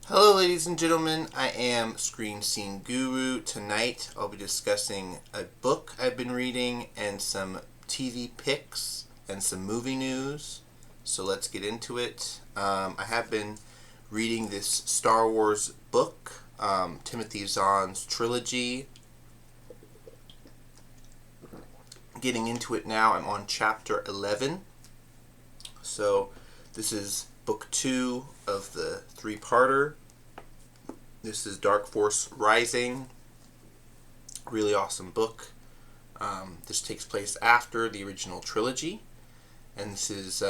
Hello ladies and gentlemen, I am Screen Scene Guru. Tonight I'll be discussing a book I've been reading and some TV picks and some movie news. So let's get into it. I have been reading this Star Wars book, Timothy Zahn's trilogy. Getting into it now, I'm on chapter 11. So this is book 2 of the three-parter. This is Dark Force Rising. Really awesome book. This takes place after the original trilogy. And this is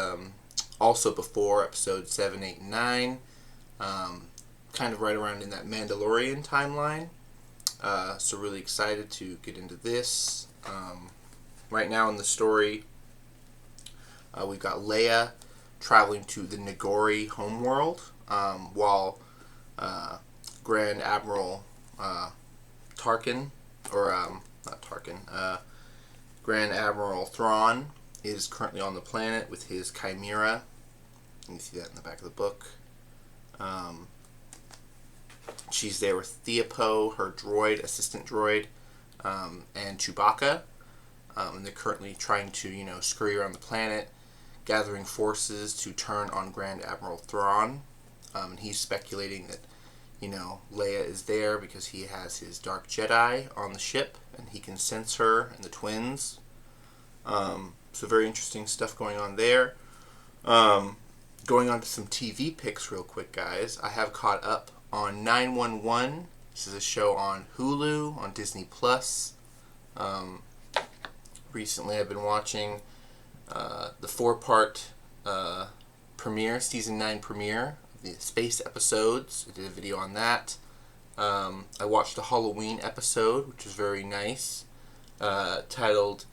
also before episodes 7, 8, and 9. Kind of right around in that Mandalorian timeline. So really excited to get into this. Right now in the story, we've got Leia traveling to the Nagori homeworld, while Grand Admiral Tarkin, or not Tarkin, Grand Admiral Thrawn is currently on the planet with his Chimera. You can see that in the back of the book. She's there with Theopo, her droid, assistant droid, and Chewbacca. And they're currently trying to, scurry around the planet, gathering forces to turn on Grand Admiral Thrawn. And he's speculating that, Leia is there because he has his Dark Jedi on the ship, and he can sense her and the twins. So very interesting stuff going on there. Going on to some TV picks real quick, guys. I have caught up on 911. This is a show on Hulu, on Disney+. Recently I've been watching the 4-part premiere, season 9 premiere of the space episodes. I did a video on that. I watched a Halloween episode, which was very nice, titled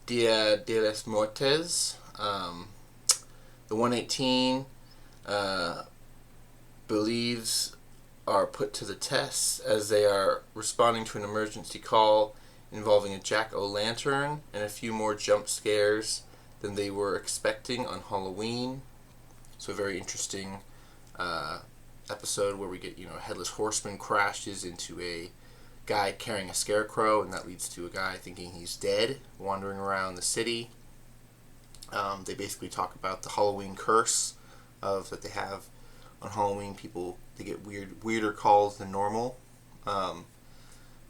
Dia de los Muertos. The 118 believes are put to the test as they are responding to an emergency call involving a jack-o'-lantern and a few more jump scares than they were expecting on Halloween. So a very interesting episode where we get, a headless horseman crashes into a guy carrying a scarecrow, and that leads to a guy thinking he's dead, wandering around the city. They basically talk about the Halloween curse that they have on Halloween. They get weirder calls than normal.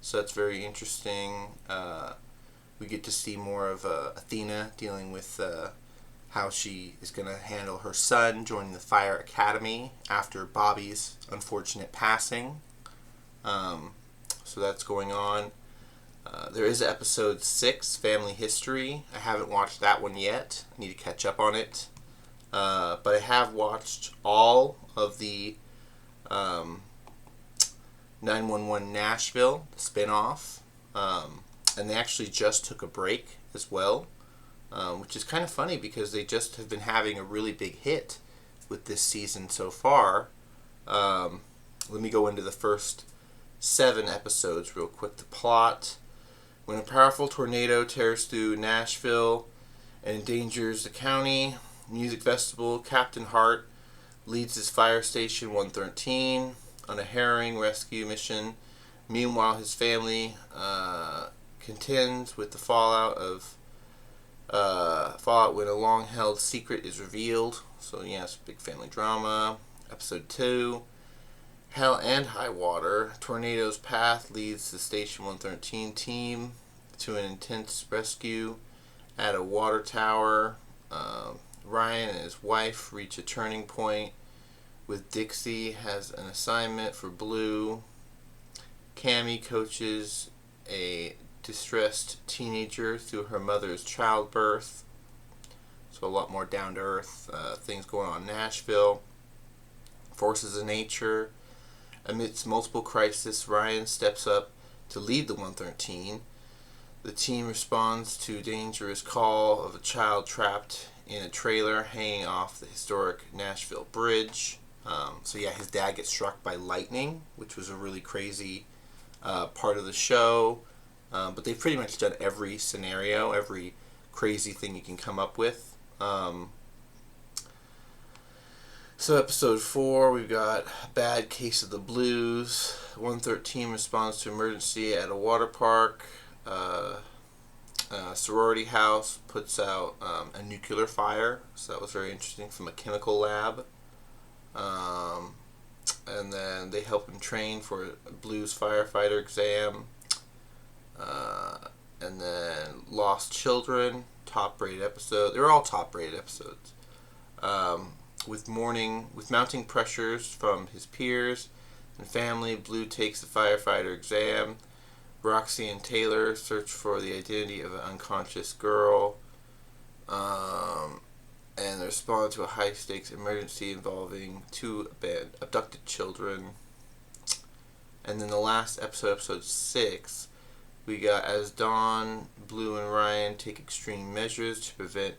So that's very interesting. We get to see more of Athena dealing with how she is going to handle her son joining the Fire Academy after Bobby's unfortunate passing. So that's going on. There is episode 6, Family History. I haven't watched that one yet. I need to catch up on it. But I have watched all of the 911 Nashville, the spinoff, and they actually just took a break as well, which is kind of funny because they just have been having a really big hit with this season so far. Let me go into the first 7 episodes real quick. The plot: when a powerful tornado tears through Nashville and endangers the county music festival, Captain Hart leads his fire station 113 on a harrowing rescue mission. Meanwhile, his family contends with the fallout when a long-held secret is revealed. So it's a big family drama. Episode 2, Hell and High Water. Tornado's path leads the Station 113 team to an intense rescue at a water tower. Ryan and his wife reach a turning point with Dixie has an assignment for Blue. Cammy coaches a distressed teenager through her mother's childbirth. So a lot more down-to-earth things going on in Nashville. Forces of nature. Amidst multiple crises, Ryan steps up to lead the 113. The team responds to a dangerous call of a child trapped in a trailer hanging off the historic Nashville Bridge. His dad gets struck by lightning, which was a really crazy part of the show. But they've pretty much done every scenario, every crazy thing you can come up with. So episode 4, we've got Bad Case of the Blues. 113 responds to emergency at a water park. Sorority house puts out a nuclear fire, so that was very interesting, from a chemical lab. And then they help him train for a blues firefighter exam. And then Lost Children, top-rated episode. They're all top-rated episodes. With mounting pressures from his peers and family, Blue takes the firefighter exam. Roxy and Taylor search for the identity of an unconscious girl. And they respond to a high-stakes emergency involving 2 abducted children. And then the last episode, episode 6, we got as Dawn, Blue, and Ryan take extreme measures to prevent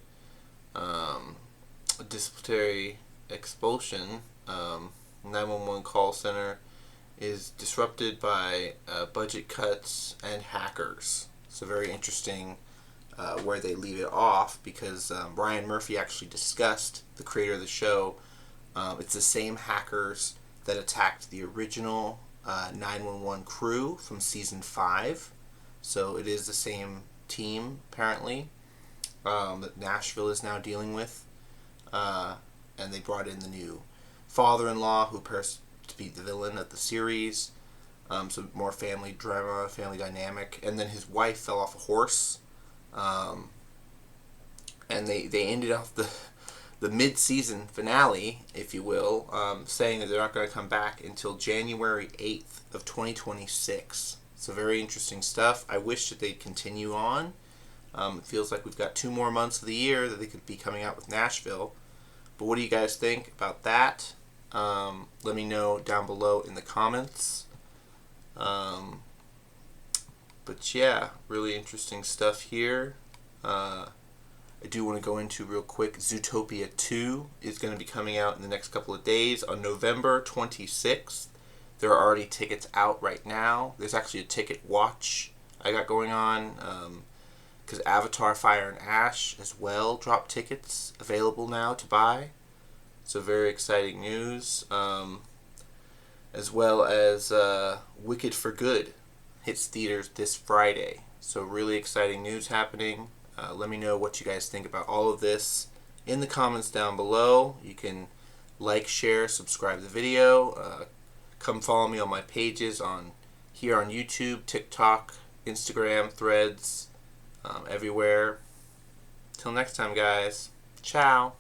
a disciplinary expulsion. 911 call center is disrupted by budget cuts and hackers. So very interesting where they leave it off, because Ryan Murphy actually discussed, the creator of the show, it's the same hackers that attacked the original 911 crew from season 5. So it is the same team, apparently, that Nashville is now dealing with. And they brought in the new father-in-law, who appears to be the villain of the series. So more family drama, family dynamic. And then his wife fell off a horse. And they ended off the mid-season finale, if you will, saying that they're not going to come back until January 8th of 2026. So very interesting stuff. I wish that they'd continue on. It feels like we've got 2 more months of the year that they could be coming out with Nashville. But what do you guys think about that? Let me know down below in the comments. But yeah, really interesting stuff here. I do want to go into real quick, Zootopia 2 is going to be coming out in the next couple of days on November 26th. There are already tickets out right now. There's actually a ticket watch I got going on, because Avatar, Fire, and Ash as well drop tickets available now to buy. So very exciting news. As well as Wicked for Good hits theaters this Friday. So really exciting news happening. Let me know what you guys think about all of this in the comments down below. You can like, share, subscribe to the video. Come follow me on my pages here on YouTube, TikTok, Instagram, Threads, everywhere. Till next time, guys. Ciao.